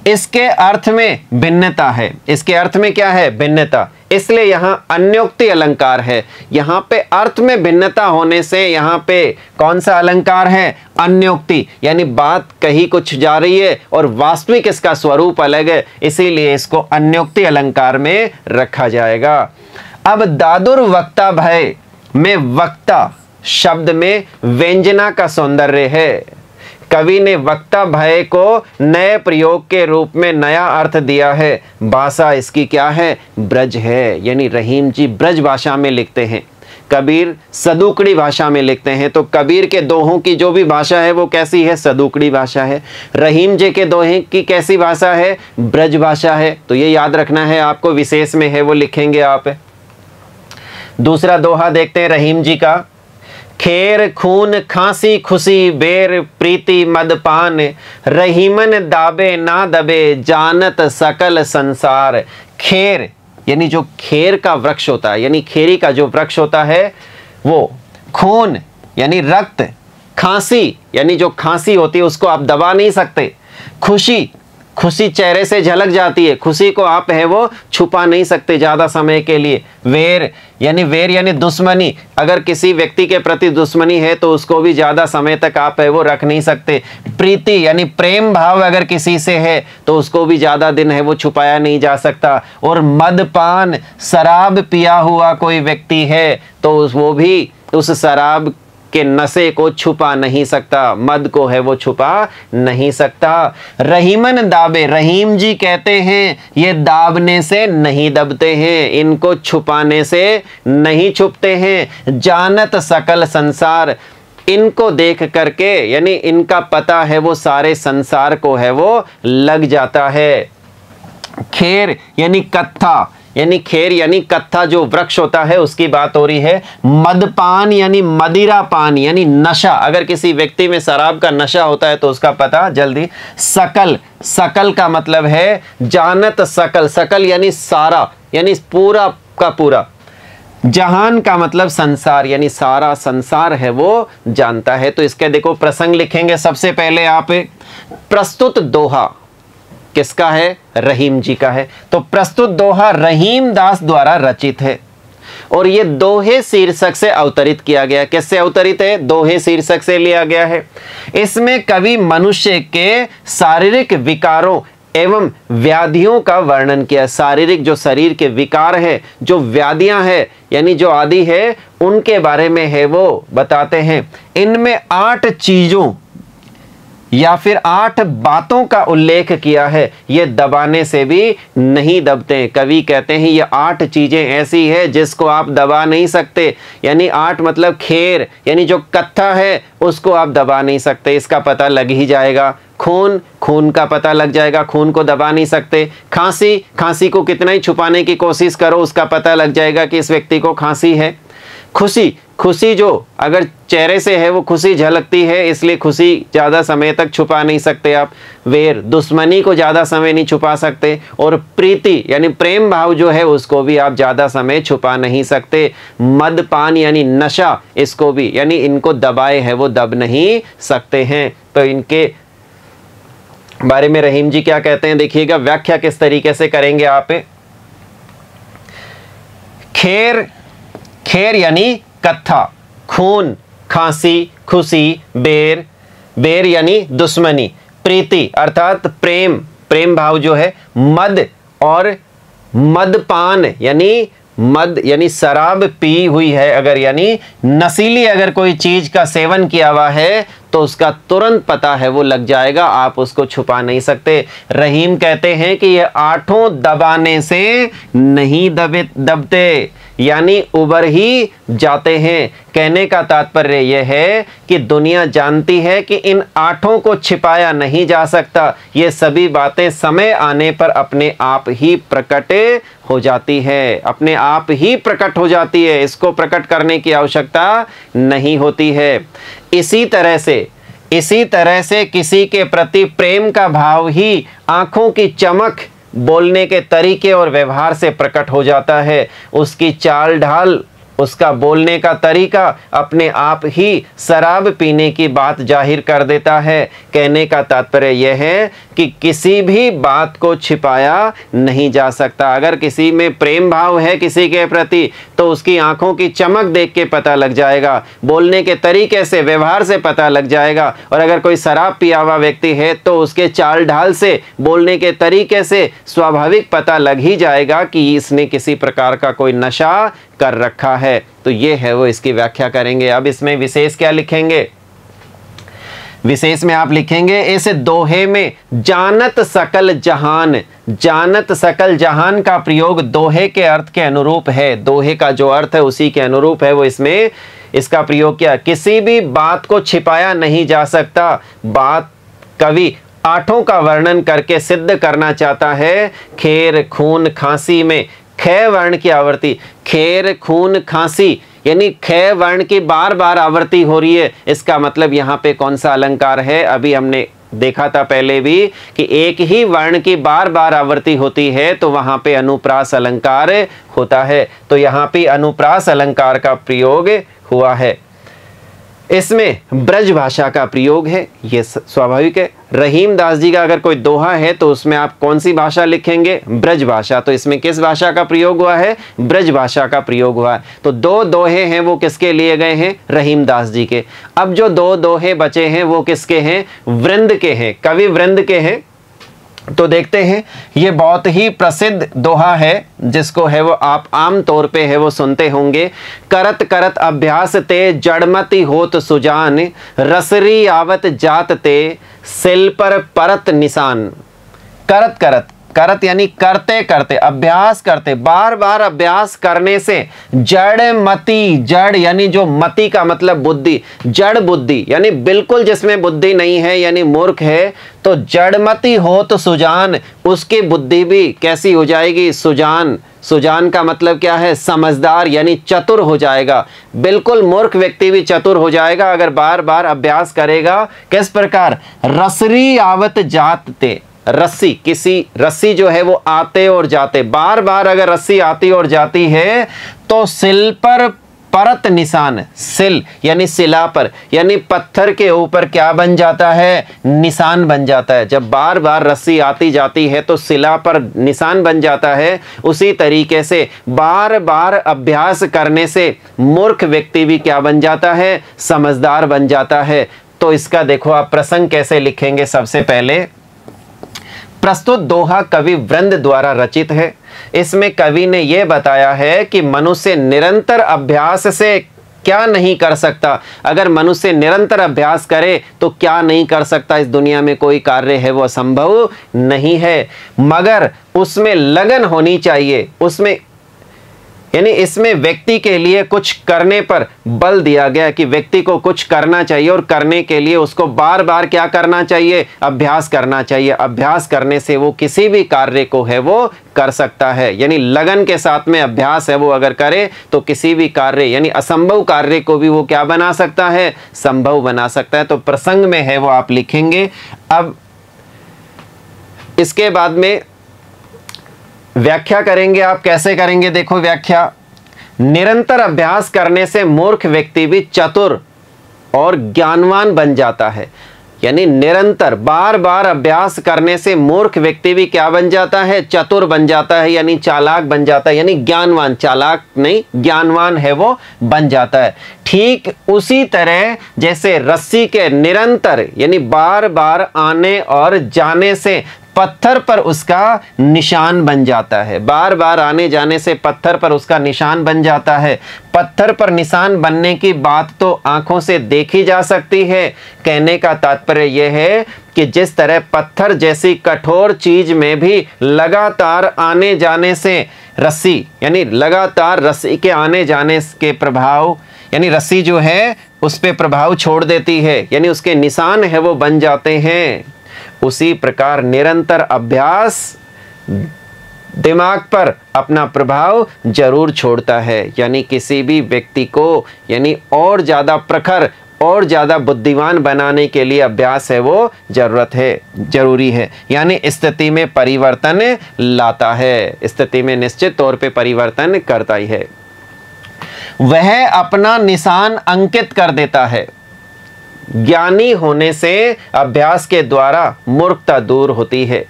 Speaker 1: इसके अर्थ में भिन्नता है। इसके अर्थ में क्या है, भिन्नता। इसलिए यहां अन्योक्ति अलंकार है। यहां पे अर्थ में भिन्नता होने से यहां पे कौन सा अलंकार है? अन्योक्ति, यानी बात कही कुछ जा रही है और वास्तविक इसका स्वरूप अलग है, इसीलिए इसको अन्योक्ति अलंकार में रखा जाएगा। अब दादुर वक्ता भय में वक्ता शब्द में व्यंजना का सौंदर्य है। कवि ने वक्ता भय को नए प्रयोग के रूप में नया अर्थ दिया है। भाषा इसकी क्या है? ब्रज है, यानी रहीम जी ब्रज भाषा में लिखते हैं, कबीर सदुकड़ी भाषा में लिखते हैं। तो कबीर के दोहों की जो भी भाषा है वो कैसी है? सदुकड़ी भाषा है। रहीम जी के दोहे की कैसी भाषा है? ब्रज भाषा है। तो ये याद रखना है आपको, विशेष में है वो लिखेंगे आप। दूसरा दोहा देखते हैं रहीम जी का। खेर खून खांसी खुशी बेर प्रीति मदपान, रहीमन दाबे ना दबे जानत सकल संसार। खेर यानी जो खेर का वृक्ष होता है, यानी खेरी का जो वृक्ष होता है वो, खून यानी रक्त, खांसी यानी जो खांसी होती है उसको आप दबा नहीं सकते, खुशी, खुशी चेहरे से झलक जाती है, खुशी को आप है वो छुपा नहीं सकते ज़्यादा समय के लिए। वेर यानी दुश्मनी, अगर किसी व्यक्ति के प्रति दुश्मनी है तो उसको भी ज़्यादा समय तक आप है वो रख नहीं सकते। प्रीति यानी प्रेम भाव अगर किसी से है तो उसको भी ज़्यादा दिन है वो छुपाया नहीं जा सकता। और मदपान, शराब पिया हुआ कोई व्यक्ति है तो वो भी उस शराब के नशे को छुपा नहीं सकता, मद को है वो छुपा नहीं सकता। रहीमन दाबे, रहीम जी कहते हैं ये दाबने से नहीं दबते हैं, इनको छुपाने से नहीं छुपते हैं। जानत सकल संसार, इनको देख करके यानी इनका पता है वो सारे संसार को है वो लग जाता है। खेर यानी कत्था, यानी खेर यानी कत्था जो वृक्ष होता है उसकी बात हो रही है। मदपान यानी मदिरा पान यानी नशा, अगर किसी व्यक्ति में शराब का नशा होता है तो उसका पता जल्दी। सकल, सकल का मतलब है जानत सकल, सकल यानी सारा, यानी पूरा का पूरा। जहान का मतलब संसार, यानी सारा संसार है वो जानता है। तो इसके देखो प्रसंग लिखेंगे। सबसे पहले आप प्रस्तुत दोहा किसका है? रहीम जी का है। तो प्रस्तुत दोहा रहीम दास द्वारा रचित है और ये दोहे शीर्षक से अवतरित किया गया। किससे अवतरित है? दोहे शीर्षक से लिया गया है। इसमें कवि मनुष्य के शारीरिक विकारों एवं व्याधियों का वर्णन किया। शारीरिक जो शरीर के विकार है, जो व्याधियां है यानी जो आदि है, उनके बारे में है वो बताते हैं। इनमें 8 चीजों या फिर 8 बातों का उल्लेख किया है, ये दबाने से भी नहीं दबते। कवि कहते हैं ये 8 चीजें ऐसी है जिसको आप दबा नहीं सकते। यानी 8 मतलब खेर यानी जो कत्था है उसको आप दबा नहीं सकते, इसका पता लग ही जाएगा। खून, खून का पता लग जाएगा, खून को दबा नहीं सकते। खांसी, खांसी को कितना ही छुपाने की कोशिश करो उसका पता लग जाएगा कि इस व्यक्ति को खांसी है। खुशी, खुशी जो अगर चेहरे से है वो खुशी झलकती है, इसलिए खुशी ज़्यादा समय तक छुपा नहीं सकते आप। वेर, दुश्मनी को ज़्यादा समय नहीं छुपा सकते। और प्रीति यानी प्रेम भाव जो है उसको भी आप ज़्यादा समय छुपा नहीं सकते। मदपान यानी नशा, इसको भी यानी इनको दबाए है वो दब नहीं सकते हैं। तो इनके बारे में रहीम जी क्या कहते हैं देखिएगा, व्याख्या किस तरीके से करेंगे आप। खेर, खेर यानी कत्था, खून, खांसी, खुशी, बेर, बेर यानी दुश्मनी, प्रीति अर्थात प्रेम, प्रेम भाव जो है, मद और मदपान यानी मद यानी शराब पी हुई है अगर, यानी नशीली अगर कोई चीज का सेवन किया हुआ है तो उसका तुरंत पता है वो लग जाएगा, आप उसको छुपा नहीं सकते। रहीम कहते हैं कि ये 8 दबाने से नहीं दबते यानी उबर ही जाते हैं। कहने का तात्पर्य यह है कि दुनिया जानती है कि इन 8 को छिपाया नहीं जा सकता। ये सभी बातें समय आने पर अपने आप ही प्रकट हो जाती है, अपने आप ही प्रकट हो जाती है, इसको प्रकट करने की आवश्यकता नहीं होती है। इसी तरह से किसी के प्रति प्रेम का भाव ही आंखों की चमक, बोलने के तरीके और व्यवहार से प्रकट हो जाता है। उसकी चाल ढाल उसका बोलने का तरीका अपने आप ही शराब पीने की बात जाहिर कर देता है। कहने का तात्पर्य यह है कि किसी भी बात को छिपाया नहीं जा सकता। अगर किसी में प्रेम भाव है किसी के प्रति तो उसकी आंखों की चमक देख के पता लग जाएगा, बोलने के तरीके से, व्यवहार से पता लग जाएगा। और अगर कोई शराब पिया हुआ व्यक्ति है तो उसके चाल ढाल से, बोलने के तरीके से स्वाभाविक पता लग ही जाएगा कि इसने किसी प्रकार का कोई नशा कर रखा है। तो ये है वो इसकी व्याख्या करेंगे। अब इसमें विशेष क्या लिखेंगे? विशेष में आप लिखेंगे इस दोहे में जानत सकल जहान। जानत सकल जहान का प्रयोग दोहे के अर्थ के अनुरूप है। दोहे का जो अर्थ है उसी के अनुरूप है वो इसमें इसका प्रयोग किया। किसी भी बात को छिपाया नहीं जा सकता। बात कवि आठों का वर्णन करके सिद्ध करना चाहता है। खेर खून खांसी में ख वर्ण की आवृत्ति, खेर खून खांसी यानी ख वर्ण की बार बार आवृत्ति हो रही है। इसका मतलब यहाँ पे कौन सा अलंकार है? अभी हमने देखा था पहले भी कि एक ही वर्ण की बार बार आवृत्ति होती है तो वहां पे अनुप्रास अलंकार होता है। तो यहाँ पे अनुप्रास अलंकार का प्रयोग हुआ है। इसमें ब्रज भाषा का प्रयोग है, ये स्वाभाविक है। रहीम दास जी का अगर कोई दोहा है तो उसमें आप कौन सी भाषा लिखेंगे? ब्रज भाषा। तो इसमें किस भाषा का प्रयोग हुआ है? ब्रज भाषा का प्रयोग हुआ है। तो दो दोहे हैं वो किसके लिए गए हैं? रहीम दास जी के। अब जो दो दोहे बचे हैं वो किसके हैं? वृंद के हैं, कवि वृंद के हैं। तो देखते हैं, ये बहुत ही प्रसिद्ध दोहा है जिसको है वो आप आम तौर पे है वो सुनते होंगे। करत करत अभ्यास ते जड़मति होत सुजान, रसरी आवत जात ते सिल पर परत निशान। करत करत, करत यानी करते करते, अभ्यास करते, बार बार अभ्यास करने से जड़ मति, जड़ यानी जो मति का मतलब बुद्धि, जड़ बुद्धि यानी बिल्कुल जिसमें बुद्धि नहीं है यानी मूर्ख है, तो जड़मति हो तो सुजान, उसकी बुद्धि भी कैसी हो जाएगी? सुजान। सुजान का मतलब क्या है? समझदार यानी चतुर हो जाएगा। बिल्कुल मूर्ख व्यक्ति भी चतुर हो जाएगा अगर बार बार अभ्यास करेगा। किस प्रकार? रसरी आवत जात ते, रस्सी, किसी रस्सी जो है वो आते और जाते, बार बार अगर रस्सी आती और जाती है तो सिल पर परत निशान, सिल यानी सिला पर यानी पत्थर के ऊपर क्या बन जाता है? निशान बन जाता है। जब बार बार रस्सी आती जाती है तो सिला पर निशान बन जाता है। उसी तरीके से बार बार अभ्यास करने से मूर्ख व्यक्ति भी क्या बन जाता है? समझदार बन जाता है। तो इसका देखो आप प्रसंग कैसे लिखेंगे। सबसे पहले प्रस्तुत दोहा कवि वृंद द्वारा रचित है। इसमें कवि ने यह बताया है कि मनुष्य निरंतर अभ्यास से क्या नहीं कर सकता। अगर मनुष्य निरंतर अभ्यास करे तो क्या नहीं कर सकता? इस दुनिया में कोई कार्य है वो असंभव नहीं है, मगर उसमें लगन होनी चाहिए। उसमें यानी इसमें व्यक्ति के लिए कुछ करने पर बल दिया गया कि व्यक्ति को कुछ करना चाहिए और करने के लिए उसको बार बार क्या करना चाहिए? अभ्यास करना चाहिए। अभ्यास करने से वो किसी भी कार्य को है वो कर सकता है। यानी लगन के साथ में अभ्यास है वो अगर करे तो किसी भी कार्य यानी असंभव कार्य को भी वो क्या बना सकता है? संभव बना सकता है। तो प्रसंग में है वो आप लिखेंगे। अब इसके बाद में व्याख्या करेंगे। आप कैसे करेंगे? देखो व्याख्या, निरंतर अभ्यास करने से मूर्ख व्यक्ति भी चतुर और ज्ञानवान बन जाता है। यानी निरंतर बार बार अभ्यास करने से मूर्ख व्यक्ति भी क्या बन जाता है? चतुर बन जाता है यानी चालाक बन जाता है, यानी ज्ञानवान, चालाक नहीं ज्ञानवान है वो बन जाता है। ठीक उसी तरह जैसे रस्सी के निरंतर यानी बार बार आने और जाने से पत्थर पर उसका निशान बन जाता है। बार बार आने जाने से पत्थर पर उसका निशान बन जाता है। पत्थर पर निशान बनने की बात तो आंखों से देखी जा सकती है। कहने का तात्पर्य यह है कि जिस तरह पत्थर जैसी कठोर चीज में भी लगातार आने जाने से रस्सी यानी लगातार रस्सी के आने जाने के प्रभाव यानी रस्सी जो है उस पर प्रभाव छोड़ देती है, यानी उसके निशान है वो बन जाते हैं। उसी प्रकार निरंतर अभ्यास दिमाग पर अपना प्रभाव जरूर छोड़ता है। यानी किसी भी व्यक्ति को यानी और ज़्यादा प्रखर और ज़्यादा बुद्धिमान बनाने के लिए अभ्यास है वो जरूरी है। यानी स्थिति में परिवर्तन लाता है, स्थिति में निश्चित तौर पे परिवर्तन करता ही है। वह अपना निशान अंकित कर देता है। ज्ञानी होने से अभ्यास के द्वारा मूर्खता दूर होती है।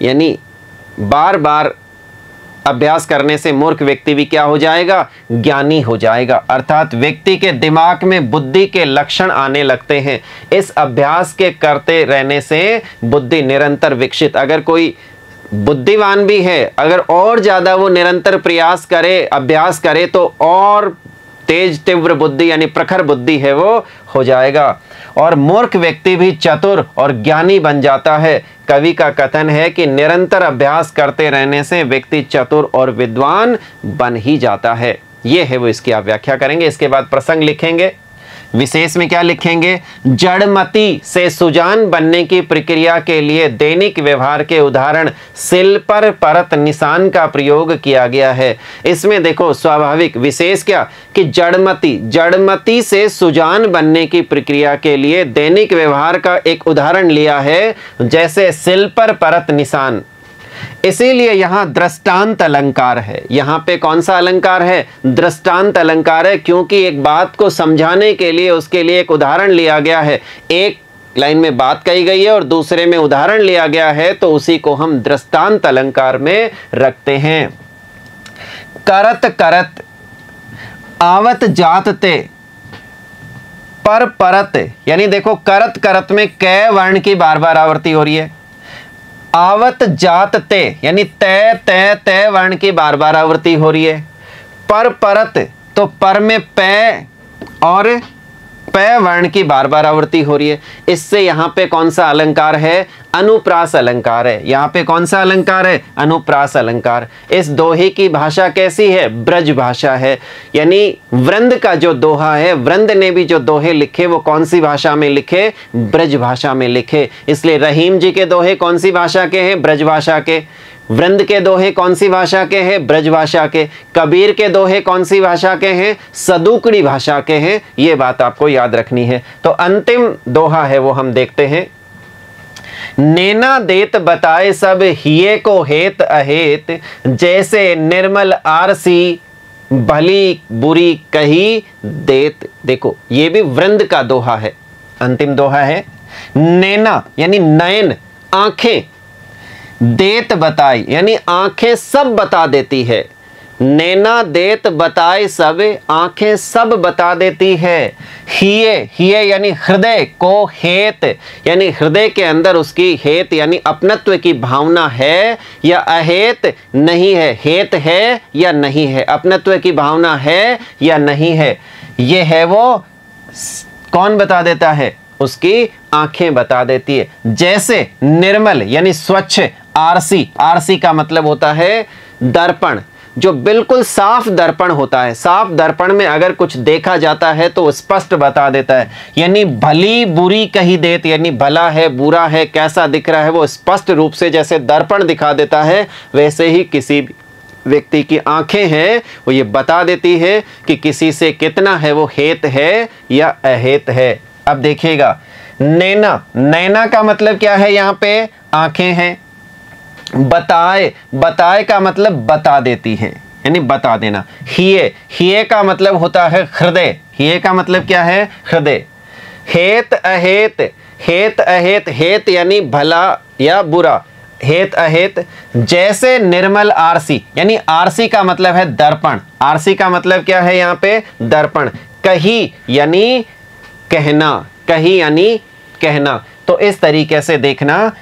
Speaker 1: यानी बार बार अभ्यास करने से मूर्ख व्यक्ति भी क्या हो जाएगा? ज्ञानी हो जाएगा। अर्थात व्यक्ति के दिमाग में बुद्धि के लक्षण आने लगते हैं। इस अभ्यास के करते रहने से बुद्धि निरंतर विकसित, अगर कोई बुद्धिमान भी है, अगर और ज़्यादा वो निरंतर प्रयास करे, अभ्यास करे, तो और तेज तीव्र बुद्धि यानी प्रखर बुद्धि है वो हो जाएगा। और मूर्ख व्यक्ति भी चतुर और ज्ञानी बन जाता है। कवि का कथन है कि निरंतर अभ्यास करते रहने से व्यक्ति चतुर और विद्वान बन ही जाता है। ये है वो, इसकी आप व्याख्या करेंगे। इसके बाद प्रसंग लिखेंगे। विशेष में क्या लिखेंगे? जड़मति से सुजान बनने की प्रक्रिया के लिए दैनिक व्यवहार के उदाहरण सिल पर परत निशान का प्रयोग किया गया है। इसमें देखो स्वाभाविक विशेष क्या कि जड़मति से सुजान बनने की प्रक्रिया के लिए दैनिक व्यवहार का एक उदाहरण लिया है, जैसे सिल पर परत निशान। इसीलिए यहां दृष्टांत अलंकार है। यहां पे कौन सा अलंकार है? दृष्टांत अलंकार है, क्योंकि एक बात को समझाने के लिए उसके लिए एक उदाहरण लिया गया है। एक लाइन में बात कही गई है और दूसरे में उदाहरण लिया गया है, तो उसी को हम दृष्टांत अलंकार में रखते हैं। करत करत आवत जात ते पर परत, यानी देखो करत करत में कै वर्ण की बार बार आवृत्ति हो रही है। आवत जात ते यानी तय तय तय वर्ण की बार बार आवृत्ति हो रही है। पर परत तो पर में पै और पै वर्ण की बार बार आवृत्ति हो रही है। इससे यहाँ पे कौन सा अलंकार है? अनुप्रास अलंकार है। यहाँ पे कौन सा अलंकार है? अनुप्रास अलंकार। इस दोहे की भाषा कैसी है? ब्रज भाषा है। यानी वृंद का जो दोहा है, वृंद ने भी जो दोहे लिखे वो कौन सी भाषा में लिखे? ब्रज भाषा में लिखे। इसलिए रहीम जी के दोहे कौन सी भाषा के हैं? ब्रज भाषा के। वृंद के दोहे कौन सी भाषा के हैं? ब्रज भाषा के। कबीर के दोहे कौन सी भाषा के हैं? सदुकड़ी भाषा के हैं। ये बात आपको याद रखनी है। तो अंतिम दोहा है वो हम देखते हैं। नैना देत बताए सब हिये को हेत अहेत, जैसे निर्मल आरसी भली बुरी कही देत। देखो ये भी वृंद का दोहा है। अंतिम दोहा है। नैना यानी नयन, आंखें, देत बताई यानी आंखें सब बता देती है। नैना देत बताए सब, आंखें सब बता देती है। हिये यानी हृदय को हेत यानी हृदय के अंदर उसकी हेत यानी अपनत्व की भावना है या अहेत नहीं है। हेत है या नहीं है, अपनत्व की भावना है या नहीं है, ये है वो कौन बता देता है? उसकी आंखें बता देती है। जैसे निर्मल यानी स्वच्छ, आरसी का मतलब होता है दर्पण, जो बिल्कुल साफ दर्पण होता है। साफ दर्पण में अगर कुछ देखा जाता है तो स्पष्ट बता देता है। यानी भली बुरी कही देत यानी भला है बुरा है कैसा दिख रहा है वो स्पष्ट रूप से जैसे दर्पण दिखा देता है, वैसे ही किसी व्यक्ति की आंखें हैं वो ये बता देती है कि किसी से कितना है वो हेत है या अहेत है। अब देखिएगा नैना का मतलब क्या है? यहाँ पे आंखें हैं। बताए का मतलब बता देती है यानी बता देना। हिये का मतलब होता है हृदय। हिये का मतलब क्या है? हृदय। हेत अहेत, हेत यानी भला या बुरा, हेत अहेत। जैसे निर्मल आरसी यानी आरसी का मतलब है दर्पण। आरसी का मतलब क्या है? यहाँ पे दर्पण। कही यानी कहना, कही यानी कहना। तो इस तरीके से देखना।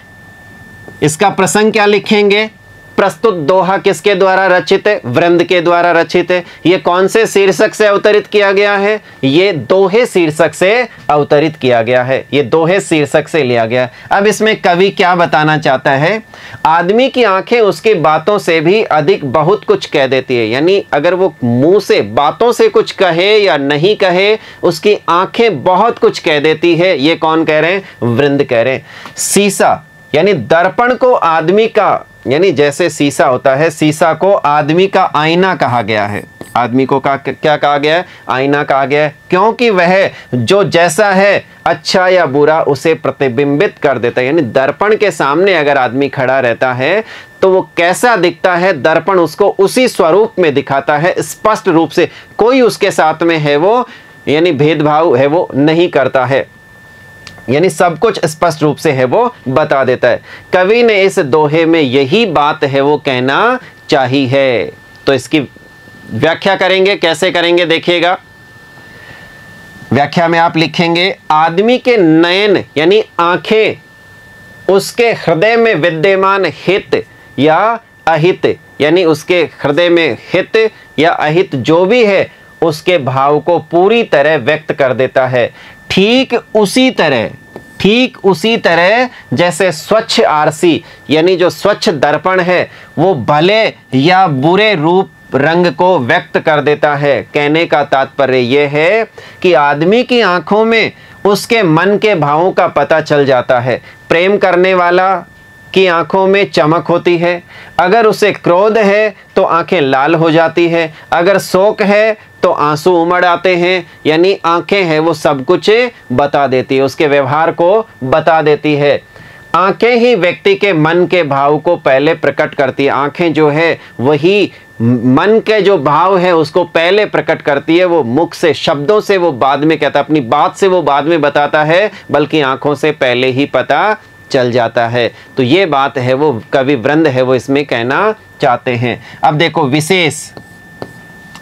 Speaker 1: इसका प्रसंग क्या लिखेंगे? प्रस्तुत दोहा किसके द्वारा रचित है? वृंद के द्वारा रचित है। ये कौन से शीर्षक से अवतरित किया गया है? ये दोहे शीर्षक से अवतरित किया गया है। ये दोहे शीर्षक से लिया गया है। अब इसमें कवि क्या बताना चाहता है? आदमी की आंखें उसकी बातों से भी अधिक बहुत कुछ कह देती है। यानी अगर वो मुंह से बातों से कुछ कहे या नहीं कहे, उसकी आंखें बहुत कुछ कह देती है। ये कौन कह रहे हैं? वृंद कह रहे हैं। शीशा यानी दर्पण को आदमी का, यानी जैसे शीशा होता है, शीशा को आदमी का आईना कहा गया है। आदमी को क्या कहा गया है? आईना कहा गया है, क्योंकि वह जो जैसा है अच्छा या बुरा उसे प्रतिबिंबित कर देता है। यानी दर्पण के सामने अगर आदमी खड़ा रहता है तो वो कैसा दिखता है, दर्पण उसको उसी स्वरूप में दिखाता है, स्पष्ट रूप से। कोई उसके साथ में है वो यानी भेदभाव है वो नहीं करता है, यानी सब कुछ स्पष्ट रूप से है वो बता देता है। कवि ने इस दोहे में यही बात है वो कहना चाहिए है। तो इसकी व्याख्या करेंगे, कैसे करेंगे देखिएगा। व्याख्या में आप लिखेंगे, आदमी के नयन यानी आंखें उसके हृदय में विद्यमान हित या अहित, यानी उसके हृदय में हित या अहित जो भी है उसके भाव को पूरी तरह व्यक्त कर देता है। ठीक उसी तरह जैसे स्वच्छ आरसी यानी जो स्वच्छ दर्पण है वो भले या बुरे रूप रंग को व्यक्त कर देता है। कहने का तात्पर्य यह है कि आदमी की आंखों में उसके मन के भावों का पता चल जाता है। प्रेम करने वाला की आंखों में चमक होती है, अगर उसे क्रोध है तो आंखें लाल हो जाती है, अगर शोक है तो आंसू उमड़ आते हैं। यानी आंखें हैं वो सब कुछ बता देती है, उसके व्यवहार को बता देती है। आंखें ही व्यक्ति के मन के भाव को पहले प्रकट करती है। आंखें जो है वही मन के जो भाव है उसको पहले प्रकट करती है। वो मुख से, शब्दों से वो बाद में कहता, अपनी बात से वो बाद में बताता है, बल्कि आंखों से पहले ही पता चल जाता है। तो ये बात है वो कवि वृंद है वो इसमें कहना चाहते हैं। अब देखो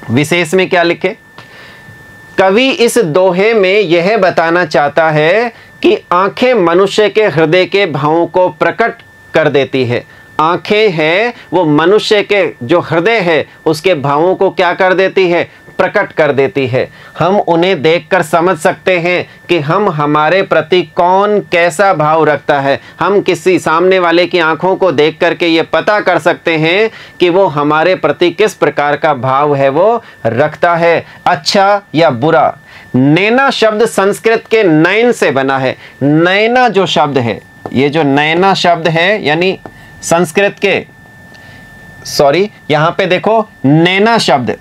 Speaker 1: विशेष में क्या लिखे? कवि इस दोहे में यह बताना चाहता है कि आंखें मनुष्य के हृदय के भावों को प्रकट कर देती है। आंखें हैं वो मनुष्य के जो हृदय है उसके भावों को क्या कर देती है? प्रकट कर देती है। हम उन्हें देखकर समझ सकते हैं कि हम हमारे प्रति कौन कैसा भाव रखता है। हम किसी सामने वाले की आंखों को देख करके ये पता कर सकते हैं कि वो हमारे प्रति किस प्रकार का भाव है वो रखता है, अच्छा या बुरा। नैना शब्द संस्कृत के नयन से बना है। नैना जो शब्द है, ये जो नैना शब्द है यानी संस्कृत के, यहां पे देखो नैना शब्द,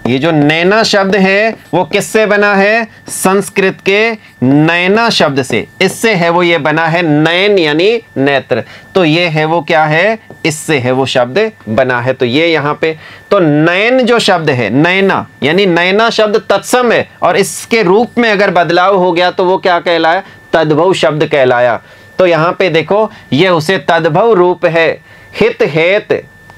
Speaker 1: ये जो नैना शब्द है वो किससे बना है? संस्कृत के नैना शब्द से। इससे है वो ये बना है नयन यानी नेत्र। तो ये है वो क्या है? इससे है वो शब्द बना है। तो ये यहाँ पे तो नयन जो शब्द है, नैना यानी नैना शब्द तत्सम है, और इसके रूप में अगर बदलाव हो गया तो वो क्या कहलाया? तद्भव शब्द कहलाया। तो यहाँ पे देखो ये उसे तद्भव रूप है।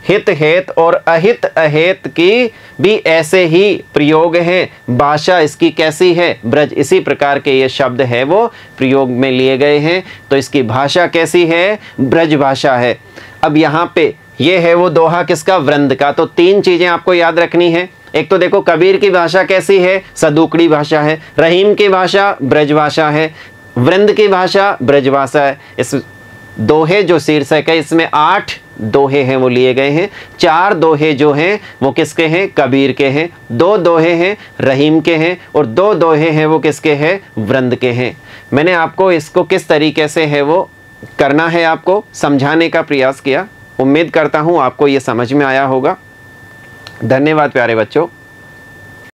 Speaker 1: हित हेत और अहित अहेत की भी ऐसे ही प्रयोग हैं। भाषा इसकी कैसी है? ब्रज। इसी प्रकार के ये शब्द है वो प्रयोग में लिए गए हैं। तो इसकी भाषा कैसी है? ब्रज भाषा है। अब यहाँ पे ये है वो दोहा किसका? वृंद का। तो तीन चीजें आपको याद रखनी है। एक तो देखो कबीर की भाषा कैसी है? सदुकड़ी भाषा है। रहीम की भाषा ब्रज भाषा है। वृंद की भाषा ब्रज भाषा है। इस दोहे जो शीर्षक है इसमें 8 दोहे हैं वो लिए गए हैं। 4 दोहे जो हैं वो किसके हैं? कबीर के हैं। 2 दोहे हैं रहीम के हैं, और 2 दोहे हैं वो किसके हैं? वृंद के हैं। मैंने आपको इसको किस तरीके से है वो करना है आपको समझाने का प्रयास किया। उम्मीद करता हूँ आपको ये समझ में आया होगा। धन्यवाद प्यारे बच्चों।